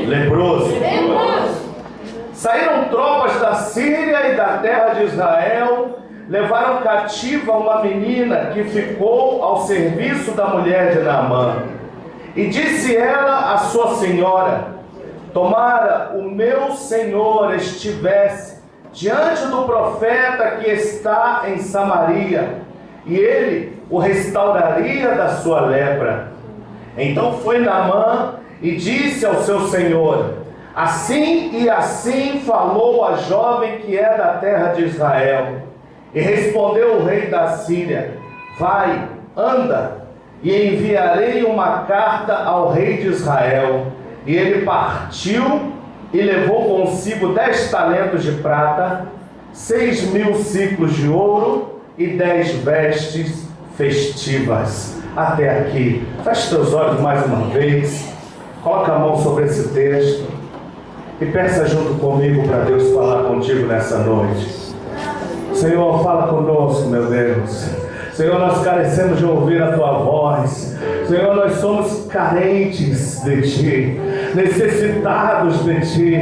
Leproso. Saíram tropas da Síria e da terra de Israel, levaram cativa uma menina que ficou ao serviço da mulher de Naamã. E disse ela à sua senhora: tomara o meu senhor estivesse diante do profeta que está em Samaria, e ele o restauraria da sua lepra. Então foi Naamã e disse ao seu senhor: assim e assim falou a jovem que é da terra de Israel. E respondeu o rei da Síria: vai, anda, e enviarei uma carta ao rei de Israel. E ele partiu e levou consigo 10 talentos de prata, 6.000 ciclos de ouro e 10 vestes festivas. Até aqui. Feche teus olhos mais uma vez. Coloca a mão sobre esse texto e peça junto comigo para Deus falar contigo nessa noite. Senhor, fala conosco, meu Deus. Senhor, nós carecemos de ouvir a Tua voz. Senhor, nós somos carentes de Ti, necessitados de Ti.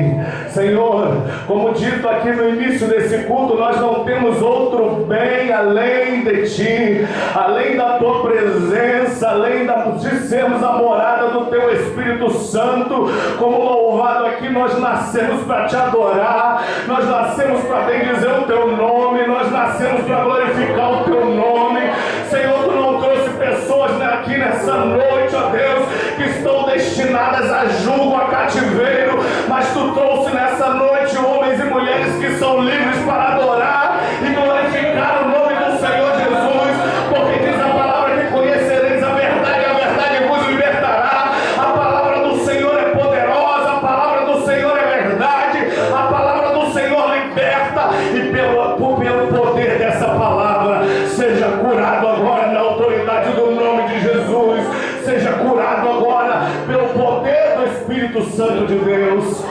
Senhor, como dito aqui no início desse culto, nós não temos outro bem além de Ti, além da Tua presença, além de sermos a morada do Teu Espírito Santo. Como louvado aqui, nós nascemos para Te adorar, nós nascemos para bendizer o Teu nome, nós nascemos para glorificar o Teu nome. Senhor, Tu não trouxe pessoas aqui nessa noite, ó Deus, que estão destinadas a jugo, a cativeiro, mas Tu trouxe nessa noite homens e mulheres que são livres para adorar e glorificar o nome do Senhor Jesus, porque diz a palavra que conhecereis a verdade vos libertará. A palavra do Senhor é poderosa, a palavra do Senhor é verdade, a palavra do Senhor liberta, e pelo poder dessa palavra, seja curado agora na autoridade do nome de Jesus, seja curado agora pelo poder do Espírito Santo de Deus.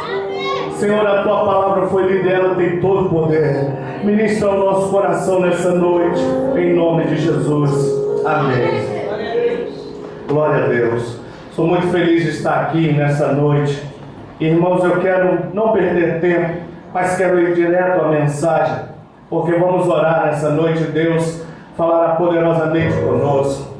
Senhor, a Tua palavra foi lida, ela tem todo o poder. Ministra ao nosso coração nessa noite, em nome de Jesus. Amém. Glória a Deus. Sou muito feliz de estar aqui nessa noite. Irmãos, eu quero não perder tempo, mas quero ir direto à mensagem, porque vamos orar nessa noite. Deus falará poderosamente conosco.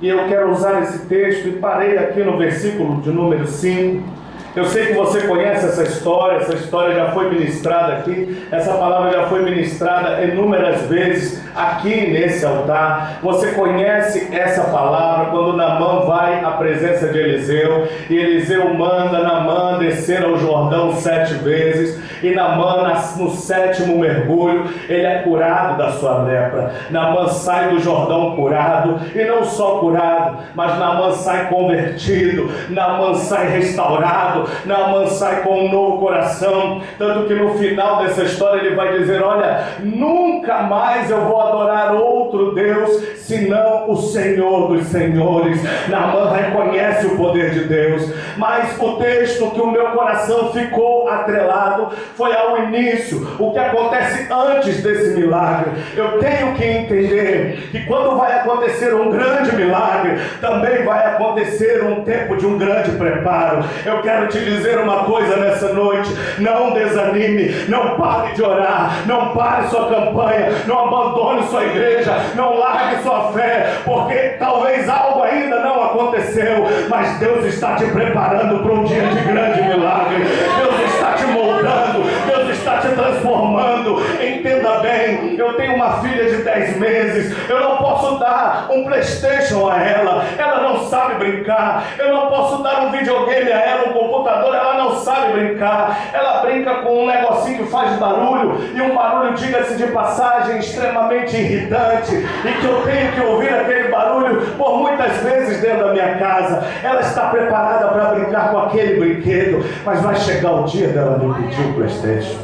E eu quero usar esse texto e parei aqui no versículo de número 5. Eu sei que você conhece essa história já foi ministrada aqui, essa palavra já foi ministrada inúmeras vezes aqui nesse altar. Você conhece essa palavra quando Naamã vai à presença de Eliseu, e Eliseu manda Naamã descer ao Jordão 7 vezes, e Naamã, no 7º mergulho, ele é curado da sua lepra. Naamã sai do Jordão curado, e não só curado, mas Naamã sai convertido, Naamã sai restaurado, Naamã sai com um novo coração. Tanto que no final dessa história ele vai dizer: olha, nunca mais eu vou adorar outro Deus senão o Senhor dos Senhores. Naamã reconhece o poder de Deus, mas o texto que o meu coração ficou atrelado foi ao início, o que acontece antes desse milagre. Eu tenho que entender que quando vai acontecer um grande milagre, também vai acontecer um tempo de um grande preparo. Eu quero te dizer uma coisa nessa noite: não desanime, não pare de orar, não pare sua campanha, não abandone sua igreja, não largue sua fé, porque talvez algo ainda não aconteceu, mas Deus está te preparando para um dia de grande milagre. Deus está te moldando, Deus está te transformando. Entenda bem, eu tenho uma filha de 10 meses, eu não posso dar um PlayStation a ela, ela não sabe brincar. Eu não posso dar um videogame a ela, um computador, ela não sabe brincar. Ela brinca com um negocinho que faz barulho, e um barulho, diga-se de passagem, extremamente irritante, e que eu tenho que ouvir aquele barulho por muitas vezes dentro da minha casa. Ela está preparada para brincar com aquele brinquedo, mas vai chegar o dia dela me pedir o PlayStation.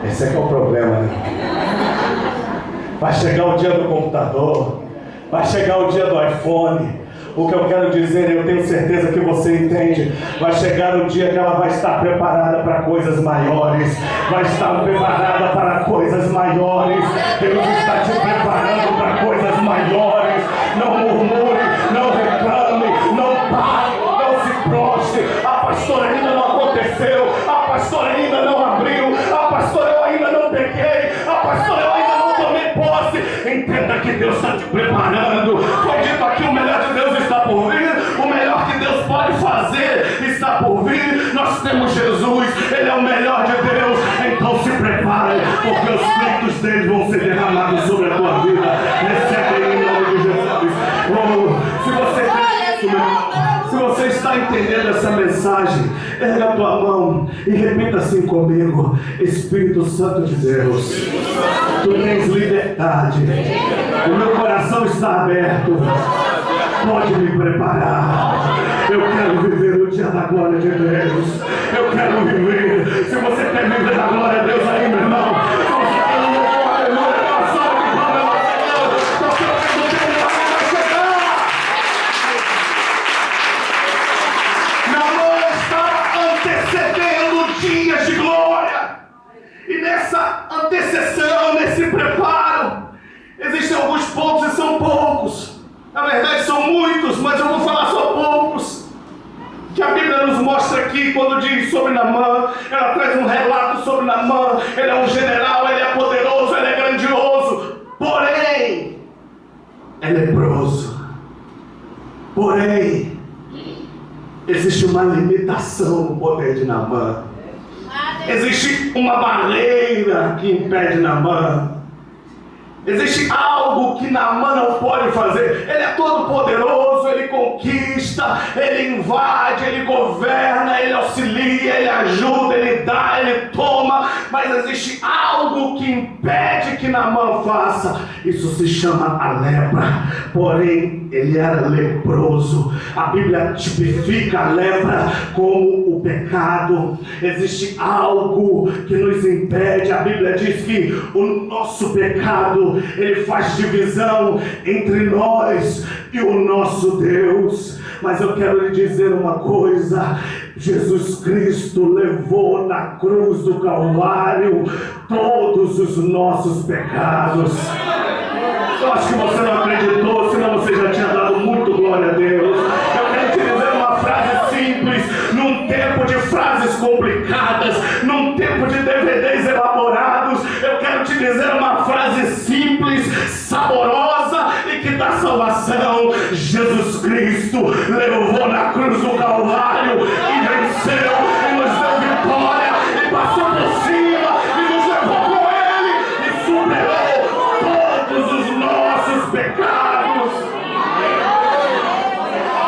Esse é que é o problema, né? Vai chegar o dia do computador, vai chegar o dia do iPhone. O que eu quero dizer, eu tenho certeza que você entende, vai chegar o dia que ela vai estar preparada para coisas maiores, vai estar preparada para coisas maiores. Deus está te preparando para coisas maiores. Não murmure, não reclame, não pare, não se prove. poste. Ah, pastor, ainda não aconteceu. Ah, pastor, ainda não abriu. Ah, pastor, eu ainda não peguei. Ah, pastor, eu ainda não tomei posse. Entenda que Deus está te preparando. Foi dito aqui, o melhor de Deus está por vir. O melhor que Deus pode fazer está por vir. Nós temos Jesus, Ele é o melhor de Deus. Então se prepare, porque os feitos dele vão ser derramados sobre a tua vida. Recebe em nome de Jesus. Oh, se você está entendendo essa mensagem, erga a tua mão e repita assim comigo: Espírito Santo de Deus, tu tens liberdade, o meu coração está aberto, pode me preparar. Eu quero viver o dia da glória de Deus. Eu quero viver. Se você quer viver da glória de Deus aí, meu irmão, se você quer viver com aleluia, com a salva de palmas ao Senhor, porque o tempo dele vai chegar. Namor está antecedendo dias de glória. E nessa antecessão, nesse preparo, existem alguns pontos e são poucos. Na verdade são muitos, mas eu vou falar só poucos, que a Bíblia nos mostra aqui quando diz sobre Naamã. Ela traz um relato sobre Naamã. Ele é um general, ele é poderoso, ele é grandioso, porém é leproso. Porém existe uma limitação no poder de Naamã. Existe uma barreira que impede Naamã. Existe algo que Naamã não pode fazer. Ele é todo poderoso, ele conquista, ele invade, ele governa, ele auxilia, ele ajuda, ele dá, ele toma. Mas existe algo que impede que Naamã faça. Isso se chama a lepra. Porém, ele era leproso. A Bíblia tipifica a lepra como o pecado. Existe algo que nos impede. A Bíblia diz que o nosso pecado, ele faz divisão entre nós e o nosso Deus. Mas eu quero lhe dizer uma coisa: Jesus Cristo levou na cruz do Calvário todos os nossos pecados. Eu acho que você não acreditou, senão você já tinha dado muito glória a Deus. Eu quero te dizer uma frase simples, num tempo de frases complicadas, num tempo de DVDs elaborados. Eu quero te dizer uma frase simples, saborosa e que dá salvação. Jesus Cristo levou na cruz do Calvário e venceu e nos deu vitória e passou por cima e nos levou com Ele e superou todos os nossos pecados.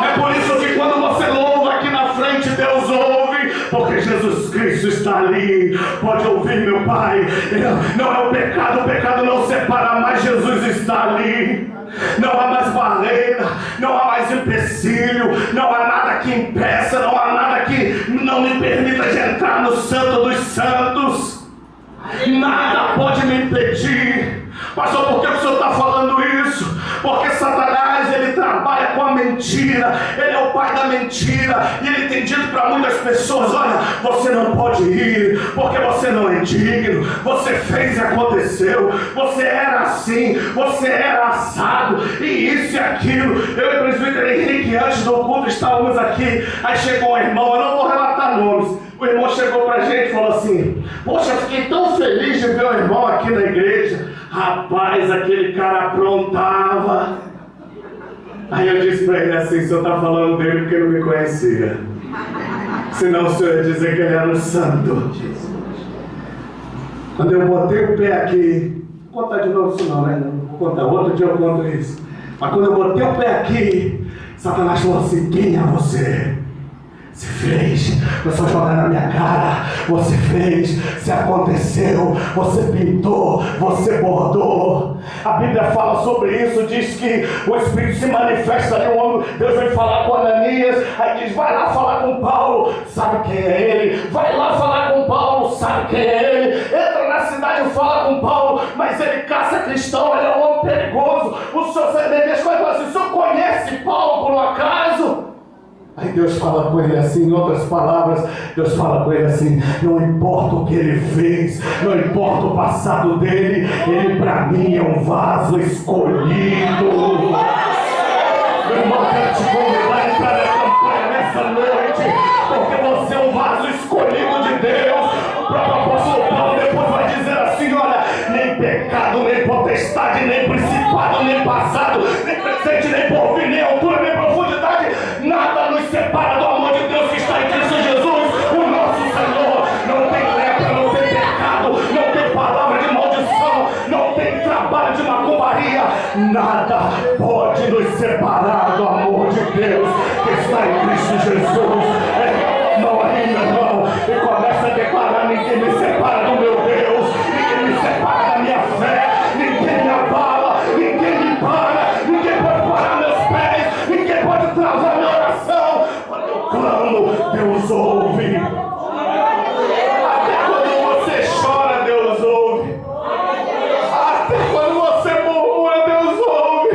É por isso que quando você louva aqui na frente, Deus ouve, porque Jesus Cristo está ali. Pode ouvir, meu Pai. Não é o pecado não separa, mas Jesus está ali. Não há mais barreira, não há mais empecilho, não há nada que impeça, não há nada que não me permita de entrar no Santo dos Santos. Nada pode me impedir. Pastor, por que o senhor está falando isso? Porque Satanás, ele trabalha com a mentira. Ele é o pai da mentira. E ele tem dito para muitas pessoas: olha, você não pode ir, porque você não é digno. Você fez e aconteceu. Você era assim, você era assado, e isso e aquilo. Eu e o presbítero Henrique, antes do culto, estávamos aqui. Aí chegou um irmão, eu não vou relatar nomes. O irmão chegou pra gente e falou assim: poxa, fiquei tão feliz de ver o irmão aqui na igreja. Rapaz, aquele cara aprontava. Aí eu disse pra ele assim: o senhor está falando dele porque não me conhecia. Senão o senhor ia dizer que ele era um santo. Quando eu botei o pé aqui, não vou contar de novo isso não, né? Não vou contar, outro dia eu conto isso. Mas quando eu botei o pé aqui, Satanás falou assim: quem é você? Você fez, começou a jogar na minha cara. Você fez, se aconteceu, você pintou, você bordou. A Bíblia fala sobre isso, diz que o Espírito se manifesta ali, um homem, Deus vem falar com Ananias, aí diz: vai lá falar com Paulo, sabe quem é ele? Vai lá falar com Paulo, sabe quem é ele? Entra na cidade e fala com Paulo, mas ele caça cristão, ele é um homem perigoso. O senhor Ananias fala assim: o senhor conhece Paulo por um acaso? Aí Deus fala com ele assim, em outras palavras, Deus fala com ele assim: não importa o que ele fez, não importa o passado dele, ele para mim é um vaso escolhido. Meu irmão, quero te convidar a entrar na campanha nessa noite. você é um vaso escolhido de Deus. O próprio apóstolo Paulo depois vai dizer assim: olha, nem pecado, nem potestade, nem principado, nem passado, nem presente, nem porvir, nem altura, nem profundidade, nada nos separa do amor de Deus que está em Cristo Jesus, o nosso Senhor. Não tem lepra, não tem pecado, não tem palavra de maldição, não tem trabalho de macumbaria, nada pode nos separar do amor de Deus que está em Cristo Jesus. Não, ainda não. E começa a declarar: ninguém me separa do meu Deus, ninguém me separa da minha fé, ninguém me abala, ninguém me para, ninguém pode parar meus pés, ninguém pode travar minha oração. Quando eu clamo, Deus ouve. Até quando você chora, Deus ouve. Até quando você murmura, Deus ouve.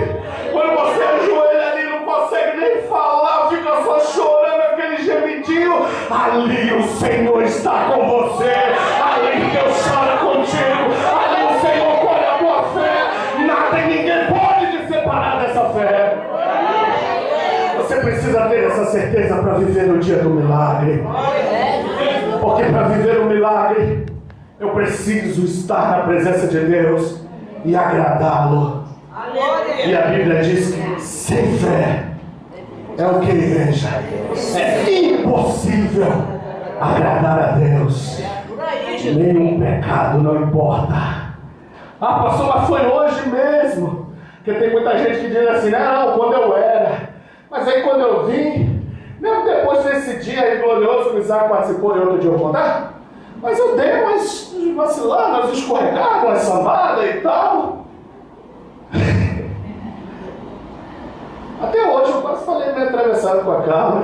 Quando você ajoelha ali, não consegue nem falar, fica só chorando aquele gemidinho, ali o Senhor está com você, ali Deus chora contigo, ali o Senhor colhe a tua fé, nada e ninguém pode te separar dessa fé. Você precisa ter essa certeza para viver o dia do milagre, porque para viver o milagre eu preciso estar na presença de Deus e agradá-lo. E a Bíblia diz que sem fé é o que, igreja? É impossível agradar a Deus. Nenhum pecado, não importa. Ah, pastor, mas foi hoje mesmo. Porque tem muita gente que diz assim: não, quando eu era. Mas aí quando eu vim, mesmo depois desse dia aí glorioso que o Isaac participou e outro dia eu contar, mas eu dei umas vaciladas, umas escorregadas, umas sambadas e tal. Até hoje eu quase falei meio atravessado com a Carla.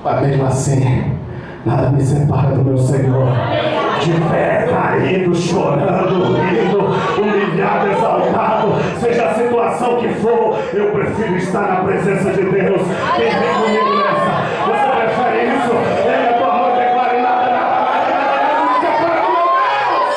Mas mesmo assim, nada me separa do meu Senhor. De pé, caído, chorando, rindo, humilhado, exaltado, seja a situação que for, eu prefiro estar na presença de Deus. Quem vem comigo nessa? Você prefere isso? Ergue a tua mão e declare: nada me separa do meu Deus.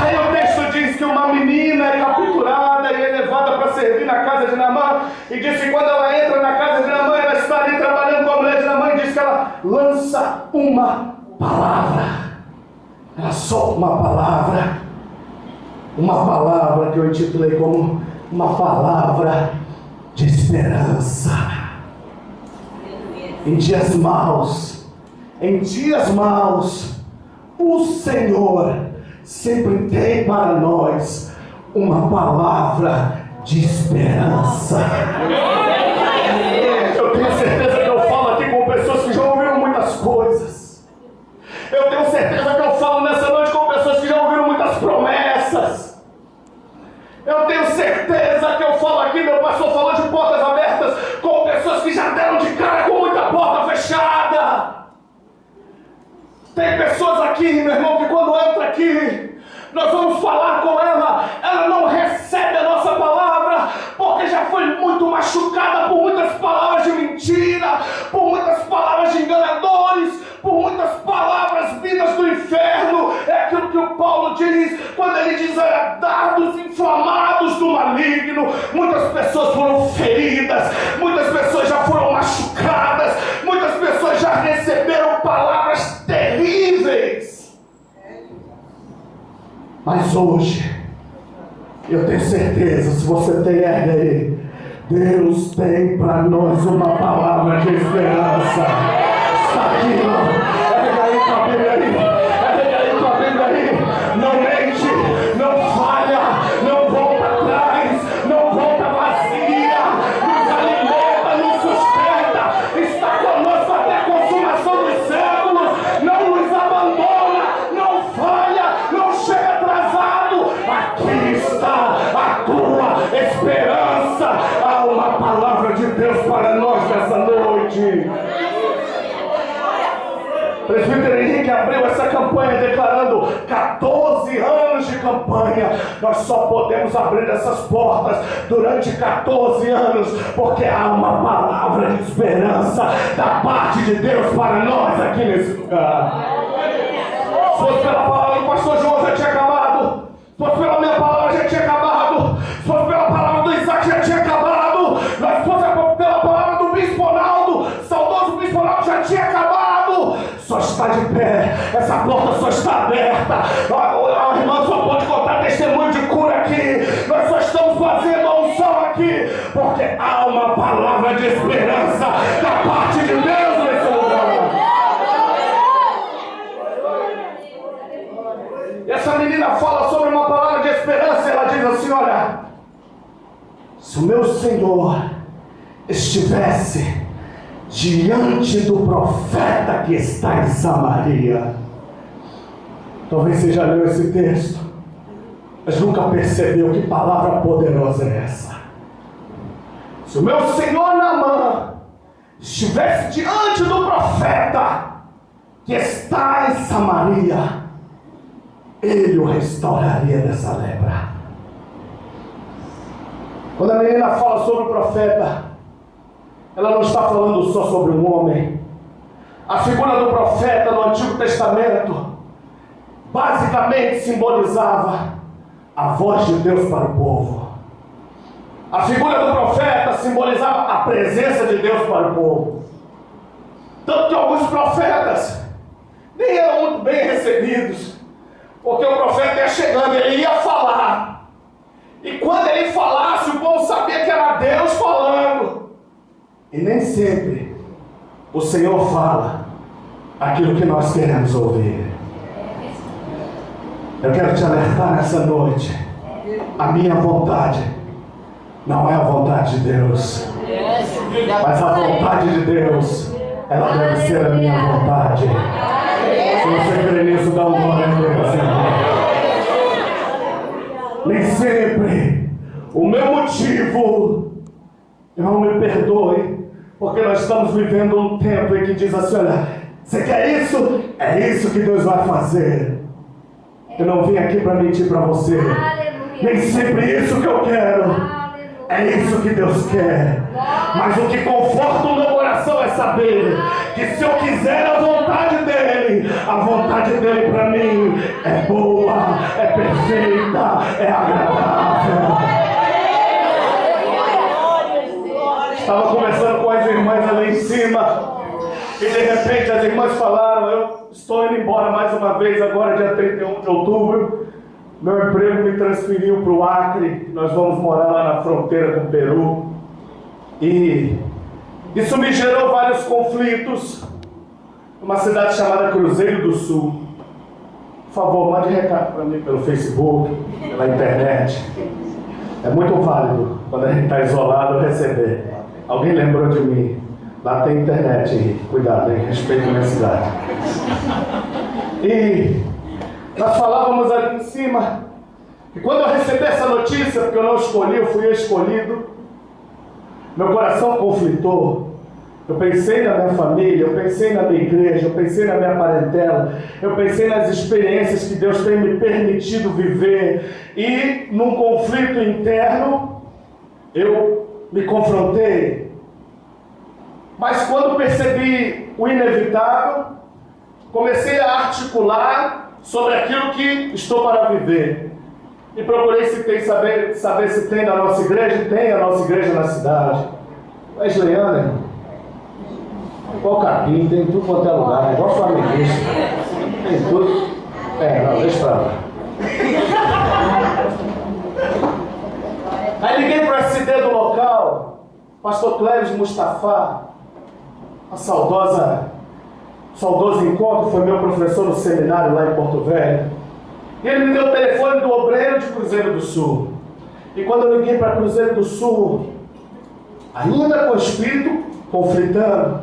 Aí o texto diz que uma menina é capturada e é levada para servir na casa de Naamã, e diz que quando ela entra na casa de Naamã, ela está ali trabalhando com a mulher de Naamã, e diz que ela lança uma palavra. Ela solta uma palavra que eu intitulei como uma palavra de esperança. Em dias maus, o Senhor sempre tem para nós uma palavra de esperança. Eu tenho certeza que eu falo aqui com pessoas que já ouviram muitas coisas. Eu tenho certeza que eu falo nessa noite com pessoas que já ouviram muitas promessas. Eu tenho certeza que eu falo aqui, meu pastor falou de portas abertas, com pessoas que já deram de cara com muita porta fechada. Tem pessoas aqui, meu irmão, que quando entra aqui, nós vamos falar com ela não recebe a nossa palavra, porque já foi muito machucada por muitas palavras de mentira, por muitas palavras de enganadores, por muitas palavras vindas do inferno. É aquilo que o Paulo diz, quando ele diz: dardos inflamados do maligno. Muitas pessoas foram feridas, muitas pessoas já foram machucadas, muitas pessoas já receberam palavras terríveis. Mas hoje, eu tenho certeza, se você tem, ergue aí, Deus tem para nós uma palavra de esperança. Está aqui, ó. Ergue aí tua Bíblia aí. Ergue aí tua Bíblia aí. Não mente, não falha, não volta atrás, não volta vazia. Nos alimenta, nos sustenta. Está conosco até a consumação dos séculos. Não nos abandona, não falha, não chega atrasado. Aqui está a tua esperança. Há uma palavra de Deus para nós nessa noite. O presbítero Henrique abriu essa campanha declarando 14 anos de campanha. Nós só podemos abrir essas portas durante 14 anos, porque há uma palavra de esperança da parte de Deus para nós aqui nesse lugar. Se fosse pela palavra do pastor João, já tinha acabado. Se fosse pela minha palavra, está de pé, essa porta só está aberta. A irmã só pode contar testemunho de cura aqui. Nós só estamos fazendo a unção aqui, porque há uma palavra de esperança da parte de Deus nesse lugar. E essa menina fala sobre uma palavra de esperança. Ela diz assim: olha, se o meu Senhor estivesse diante do profeta que está em Samaria. Talvez você já leu esse texto, mas nunca percebeu que palavra poderosa é essa. Se o meu Senhor Naamã estivesse diante do profeta que está em Samaria, ele o restauraria dessa lepra. Quando a menina fala sobre o profeta, ela não está falando só sobre um homem. A figura do profeta no Antigo Testamento basicamente simbolizava a voz de Deus para o povo. A figura do profeta simbolizava a presença de Deus para o povo. Tanto que alguns profetas nem eram muito bem recebidos, porque o profeta ia chegando, ele ia falar, e quando ele falasse, o povo sabia que era Deus falando. E nem sempre o Senhor fala aquilo que nós queremos ouvir. Eu quero te alertar nessa noite: a minha vontade não é a vontade de Deus, mas a vontade de Deus, ela deve ser a minha vontade. Se você crê nisso, dá um glória a Deus, irmão. Nem sempre o meu motivo, não me perdoe, porque nós estamos vivendo um tempo em que diz assim: olha, você quer isso? É isso que Deus vai fazer. Eu não vim aqui para mentir para você. Aleluia. Nem sempre isso que eu quero. Aleluia. É isso que Deus quer. Mas o que conforta o meu coração é saber que se eu quiser a vontade dEle, a vontade dEle para mim é boa, é perfeita, é agradável. Estava conversando com as irmãs ali em cima, e de repente as irmãs falaram: eu estou indo embora mais uma vez agora, dia 31 de outubro. Meu emprego me transferiu para o Acre, nós vamos morar lá na fronteira com o Peru. E isso me gerou vários conflitos numa cidade chamada Cruzeiro do Sul. Por favor, mande recado para mim pelo Facebook, pela internet. É muito válido quando a gente está isolado receber. Alguém lembrou de mim? Lá tem internet aí. Cuidado, hein? Respeito a minha cidade. E nós falávamos ali em cima que quando eu recebi essa notícia, porque eu não escolhi, eu fui escolhido, meu coração conflitou. Eu pensei na minha família, eu pensei na minha igreja, eu pensei na minha parentela, eu pensei nas experiências que Deus tem me permitido viver, e num conflito interno eu me confrontei. Mas quando percebi o inevitável, comecei a articular sobre aquilo que estou para viver. E procurei saber se tem na nossa igreja. Tem a nossa igreja na cidade. Wesleyana, irmão, igual capim, tem tudo quanto é lugar, igual flamenguista. Tem tudo. Não, deixa pra lá. Aí liguei para o SD do local, pastor Cléris Mustafa, a saudoso encontro, foi meu professor no seminário lá em Porto Velho. E ele me deu o telefone do obreiro de Cruzeiro do Sul. E quando eu liguei para Cruzeiro do Sul, ainda com o espírito conflitando,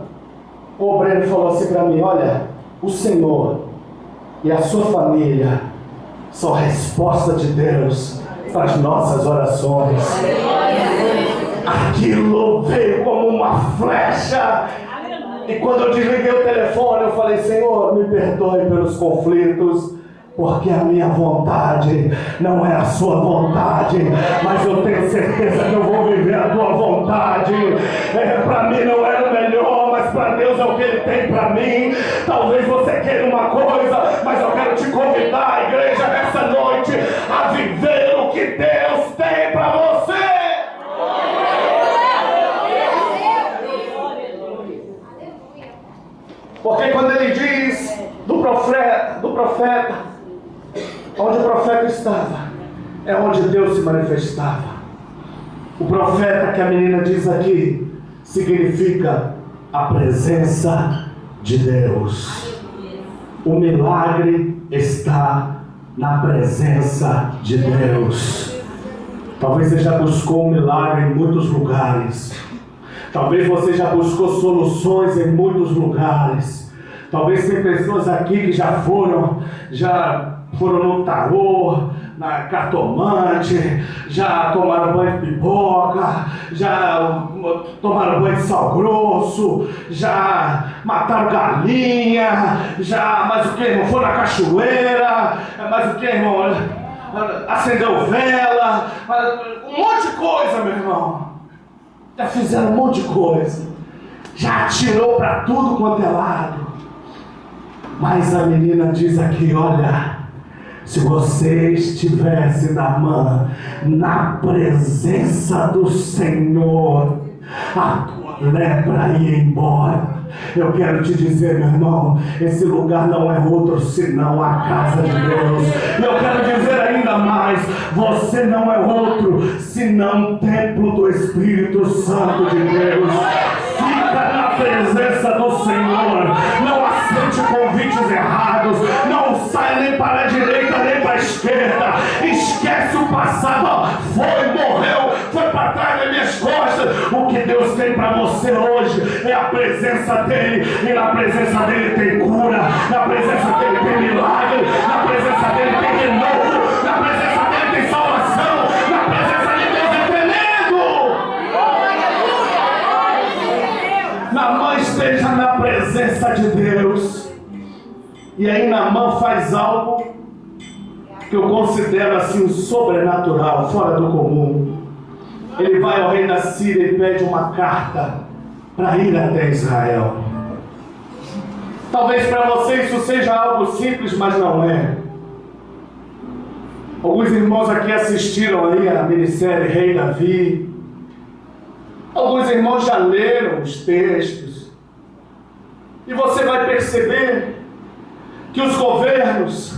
o obreiro falou assim para mim: olha, o Senhor e a sua família são a resposta de Deus para as nossas orações. Aquilo veio como uma flecha. E quando eu desliguei o telefone, eu falei: Senhor, me perdoe pelos conflitos, porque a minha vontade não é a sua vontade, mas eu tenho certeza que eu vou viver a tua vontade. Para mim não era o melhor, mas para Deus é o que Ele tem para mim. Talvez você queira uma coisa, mas eu quero te convidar, igreja, nessa noite, a viver o que Deus tem para você. Porque quando Ele diz profeta. Onde o profeta estava, é onde Deus se manifestava. O profeta que a menina diz aqui significa a presença de Deus. O milagre está na presença de Deus. Talvez você já buscou um milagre em muitos lugares. Talvez você já buscou soluções em muitos lugares. Talvez tem pessoas aqui que já foram no tarô, na cartomante, já tomaram banho de pipoca, já tomaram banho de sal grosso, já mataram galinha, mas o que, irmão? Foi na cachoeira, mas o que, irmão? Acendeu vela, um monte de coisa, meu irmão. Já fizeram um monte de coisa, já atirou para tudo quanto é lado. Mas a menina diz aqui, olha, se você estivesse na presença do Senhor, a tua lepra ia embora. Eu quero te dizer, meu irmão, esse lugar não é outro senão a casa de Deus. E eu quero dizer ainda mais, você não é outro senão o templo do Espírito Santo de Deus. Fica na presença do Senhor, não aceite convites errados, não saia nem para a direita nem para a esquerda, esquece o passado, morreu, foi para trás das minhas costas. O que Deus tem para você hoje é a presença dEle, e na presença dEle tem cura, na presença dEle tem milagre, na presença dEle tem renovo, na presença dEle tem salvação, na presença de Deus é tremendo. Naamã esteja na presença de Deus. E aí Naamã faz algo que eu considero assim sobrenatural, fora do comum. Ele vai ao rei da Síria e pede uma carta para ir até Israel. Talvez para você isso seja algo simples, mas não é. Alguns irmãos aqui assistiram aí a minissérie Rei Davi. Alguns irmãos já leram os textos. E você vai perceber que os governos,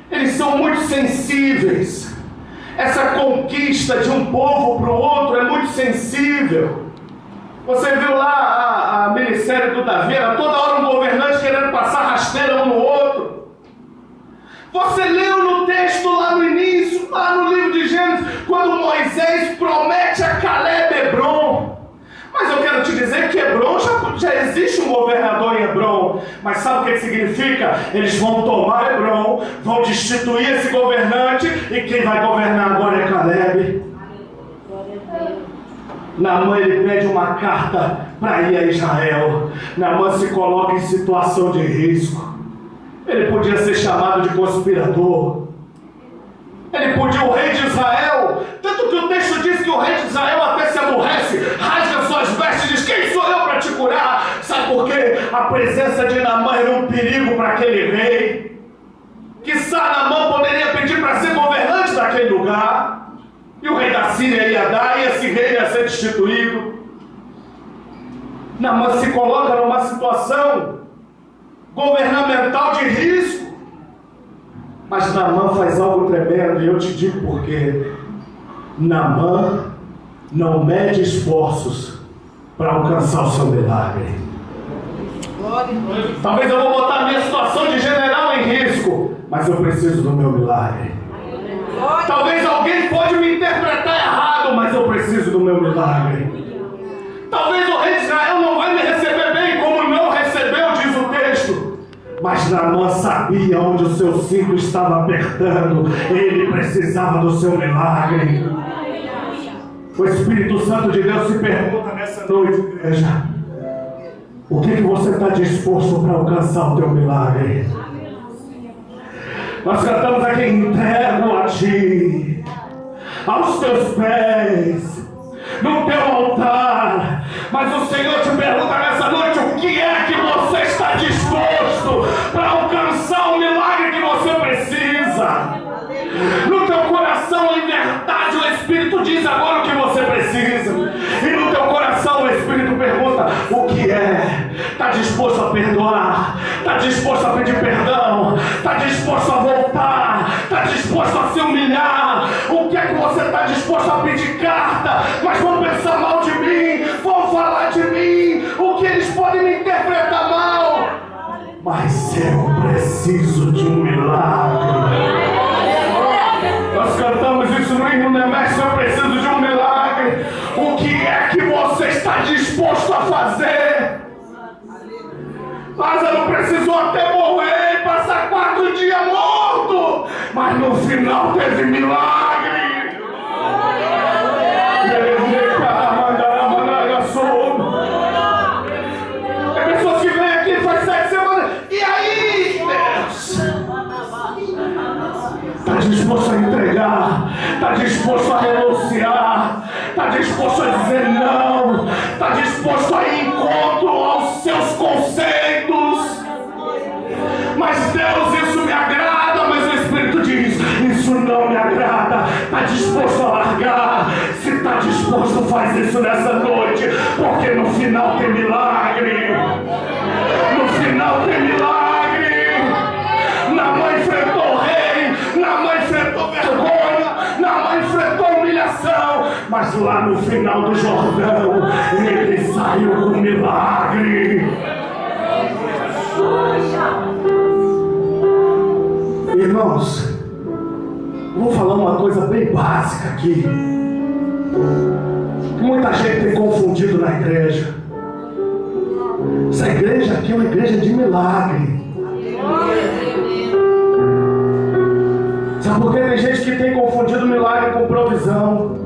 eles são muito sensíveis. Essa conquista de um povo para o outro é muito sensível. Você viu lá a minissérie do Davi, era toda hora um governante querendo passar rasteira um no outro. Você leu no texto lá no início, lá no livro de Gênesis, quando Moisés promete a Caleb Hebron. Mas eu quero te dizer que Hebron já existe um governador em Hebron. Mas sabe o que significa? Eles vão tomar Hebron, vão destituir esse governante, e quem vai governar agora é Caleb. Naamã, ele pede uma carta para ir a Israel. Naamã se coloca em situação de risco. Ele podia ser chamado de conspirador. Ele podia, o rei de Israel, tanto que o texto diz que o rei de Israel até se aborrece, rasga suas vestes e diz: quem sou eu para te curar? Sabe por quê? A presença de Naamã era um perigo para aquele rei. Quizá Naamã poderia pedir para ser governante daquele lugar, e o rei da Síria ia dar, e esse rei ia ser destituído. Naamã se coloca numa situação governamental de risco. Mas Naamã faz algo tremendo, e eu te digo por quê. Naamã não mede esforços para alcançar o seu milagre. Talvez eu vou botar a minha situação de general em risco, mas eu preciso do meu milagre. Talvez alguém pode me interpretar errado, mas eu preciso do meu milagre. Talvez o rei de Israel não vai me receber bem, como não recebeu, diz o texto. Mas Naamã sabia onde o seu cinto estava apertando. Ele precisava do seu milagre. O Espírito Santo de Deus se pergunta nessa noite, igreja: o que você está disposto para alcançar o teu milagre? Nós cantamos aqui: entrego a ti, aos teus pés, no teu altar. Mas o Senhor te pergunta nessa noite: o que é que você está disposto para alcançar o milagre que você precisa? No teu coração, em verdade, o Espírito diz agora o que você precisa. E no teu coração o Espírito pergunta: o que é? Está disposto a perdoar? Está disposto a pedir perdão? Está disposto a voltar? Está disposto a se humilhar? O que é que você está disposto a pedir carta? Mas vão pensar mal de mim, vão falar de mim, o que eles podem me interpretar mal. Mas eu preciso de um milagre. Nós cantamos isso no hino, né, mestre? Eu preciso de um milagre. O que é que você está disposto a fazer? Lázaro precisou até morrer e passar 4 dias morto, mas no final teve milagre. Tem pessoas que vêm aqui e faz 7 semanas. E aí, Deus? Está disposto a entregar? Está disposto a renunciar? Está disposto a dizer não? Está disposto a ir em encontro aos seus conceitos? Mas Deus, isso me agrada, mas o Espírito diz, isso não me agrada. Está disposto a largar? Se está disposto, faz isso nessa noite, porque no final tem milagre. No final tem milagre. Naamã enfrentou o rei, Naamã enfrentou vergonha, Naamã enfrentou humilhação, mas lá no final do Jordão ele saiu com milagre. Irmãos, vou falar uma coisa bem básica aqui, que muita gente tem confundido na igreja. Essa igreja aqui é uma igreja de milagre. Sabe por que tem gente que tem confundido milagre com provisão?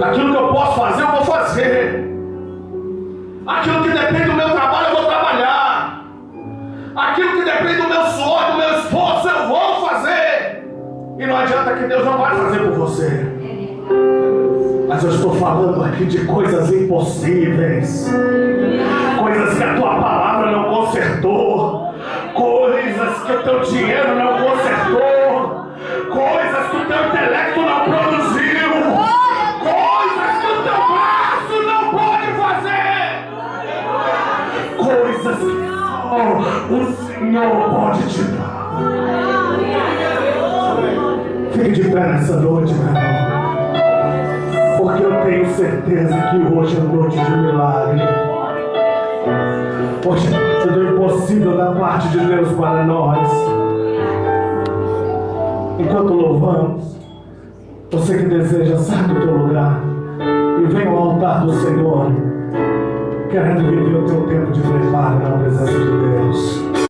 Aquilo que eu posso fazer, eu vou fazer. Aquilo que depende do meu trabalho, eu vou trabalhar. Aquilo que depende do meu suor, do meu esforço, eu vou fazer. E não adianta que Deus não vai fazer por você. Mas eu estou falando aqui de coisas impossíveis, coisas que a tua palavra não consertou, coisas que o teu dinheiro não consertou, coisas que o teu intelecto não produziu, coisas que o teu braço não pode fazer, coisas que só o Senhor pode te dar. Fique de pé nessa noite, meu irmão, porque eu tenho certeza que hoje é noite de milagre. Hoje é tudo impossível da parte de Deus para nós. Enquanto louvamos, você que deseja, sai do teu lugar e vem ao altar do Senhor, querendo viver o teu tempo de preparo na presença de Deus.